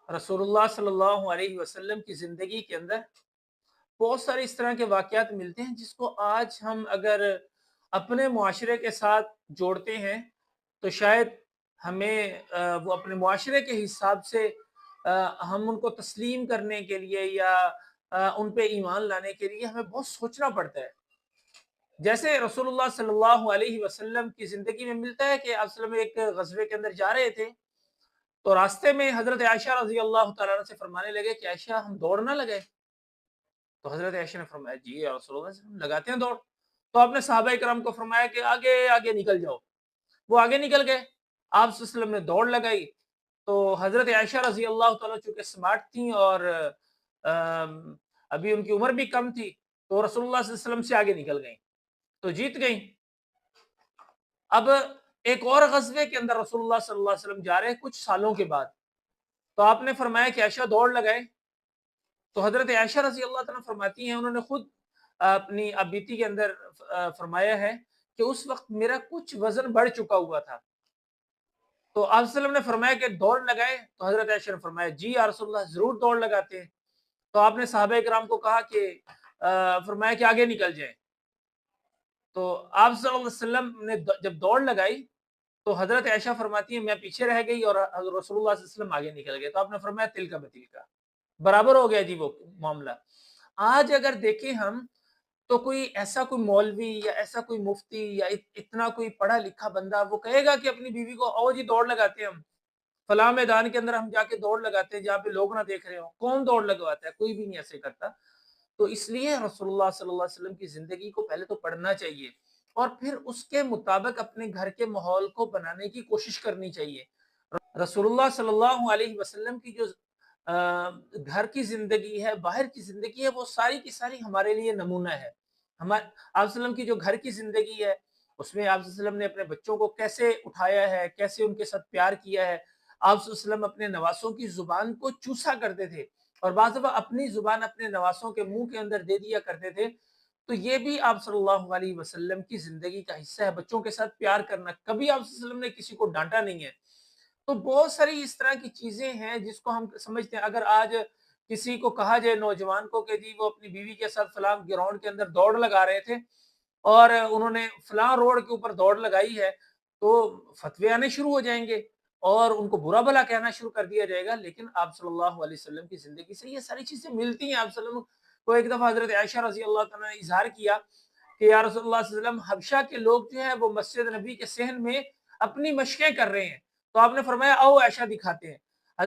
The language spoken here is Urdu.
رسول اللہ صلی اللہ علیہ وسلم کی زندگی کے اندر بہت سارے اس طرح کے واقعات ملتے ہیں جس کو آج ہم اگر اپنے معاشرے کے ساتھ جوڑتے ہیں تو شاید ہمیں وہ اپنے معاشرے کے حساب سے ہم ان کو تسلیم کرنے کے لیے یا ان پہ ایمان لانے کے لیے ہمیں بہت سوچنا پڑتا ہے۔ جیسے رسول اللہ صلی اللہ علیہ وسلم کی زندگی میں ملتا ہے کہ آپ صلی اللہ علیہ وسلم ایک غزوے کے اندر جا رہے تھے، تو راستے میں حضرت عائشہ رضی اللہ تعالیٰ عنہ سے فرمانے لگے کہ عائشہ ہم دوڑ نہ لگے؟ تو حضرت عائشہ نے فرمایا جی یا رسول اللہ صلی اللہ علیہ وسلم لگاتے ہیں دوڑ۔ تو آپ نے صحابہ کرام کو فرمایا کہ آگے آگے نکل جاؤ۔ وہ آگے نکل گئے، آپ صلی اللہ علیہ وسلم نے دوڑ لگائی تو حضرت عائشہ رضی اللہ تعالیٰ چونکہ سمارٹ تھیں اور ابھی ان کی عمر بھی کم تھی، تو رسول اللہ صلی اللہ علیہ وسلم سے آگے نکل گئیں تو جیت گئیں۔ اب ایک اور غزوے کے اندر رسول اللہ صلی اللہ علیہ وسلم جا رہے ہیں کچھ سالوں کے بعد، تو آپ نے فرمایا کہ عائشہ دوڑ لگائے۔ تو حضرت عائشہ رضی اللہ تعالیٰ فرماتی ہیں، انہوں نے خود اپنی بیتی کے اندر فرمایا ہے کہ اس وقت میرا کچھ وزن بڑھ چکا ہوا تھا، تو آپ صلی اللہ علیہ وسلم نے فرمایا کہ دوڑ لگائے؟ تو حضرت عائشہ نے فرمایا جی یا رسول اللہ ضرور دوڑ لگاتے ہیں۔ تو آپ نے صحابہ کرام کو کہا کہ فرمایا کہ آگے نکل جائیں۔ تو آپ صلی اللہ علیہ وسلم نے جب دوڑ لگائی تو حضرت عائشہ فرماتی ہیں میں پیچھے رہ گئی اور حضرت رسول اللہ صلی اللہ علیہ وسلم آگے نکل گئے، تو آپ نے فرمایا تل کا بتل کا برابر ہو گیا جی وہ معاملہ۔ آج اگر دیکھیں ہم تو کوئی ایسا کوئی مولوی یا ایسا کوئی مفتی یا اتنا کوئی پڑھا لکھا بندہ وہ کہے گا کہ اپنی بیوی کو آؤ جی دوڑ لگاتے ہیں ہم فلاں میدان کے اندر ہم جا کے دوڑ لگاتے ہیں جہاں پہ لوگ نہ دیکھ رہے ہوں؟ کون دوڑ لگواتا ہے؟ کوئی بھی نہیں ایسے کرتا۔ تو اس لیے رسول اللہ صلی اللہ علیہ وسلم کی زندگی کو پہلے تو پڑھنا چاہیے اور پھر اس کے مطابق اپنے گھر کے ماحول کو بنانے کی کوشش کرنی چاہیے۔ رسول اللہ صلی اللہ علیہ وسلم کی جو گھر کی زندگی ہے، باہر کی زندگی ہے، وہ ساری کی ساری ہمارے لیے نمونہ ہے۔ ہمارے آپ صلی اللہ علیہ وسلم کی جو گھر کی زندگی ہے اس میں آپ صلی اللہ علیہ وسلم نے اپنے بچوں کو کیسے اٹھایا ہے، کیسے ان کے ساتھ پیار کیا ہے۔ آپ صلی اللہ علیہ وسلم اپنے نواسوں کی زبان کو چوسا کرتے تھے اور بعض دفعہ اپنی زبان اپنے نواسوں کے منہ کے اندر دے دیا کرتے تھے۔ تو یہ بھی آپ صلی اللہ علیہ وسلم کی زندگی کا حصہ ہے، بچوں کے ساتھ پیار کرنا۔ کبھی آپ صلی اللہ علیہ وسلم نے کسی کو ڈانٹا نہیں ہے۔ تو بہت ساری اس طرح کی چیزیں ہیں جس کو ہم سمجھتے ہیں۔ اگر آج کسی کو کہا جائے نوجوان کو کہ جی وہ اپنی بیوی کے ساتھ فلاں گراؤنڈ کے اندر دوڑ لگا رہے تھے اور انہوں نے فلاں روڈ کے اوپر دوڑ لگائی ہے، تو فتوے آنے شروع ہو جائیں گے اور ان کو برا بھلا کہنا شروع کر دیا جائے گا۔ لیکن آپ صلی اللہ علیہ وسلم کی زندگی سے یہ ساری چیزیں ملتی ہیں۔ آپ صلی اللہ علیہ وسلم کو ایک دفعہ حضرت عائشہ رضی اللہ تعالیٰ نے اظہار کیا کہ یا رسول اللہ صلی اللہ علیہ وسلم حبشہ کے لوگ جو ہیں وہ مسجد نبی کے صحن میں اپنی مشقیں کر رہے ہیں، تو آپ نے فرمایا آؤ عائشہ دکھاتے ہیں۔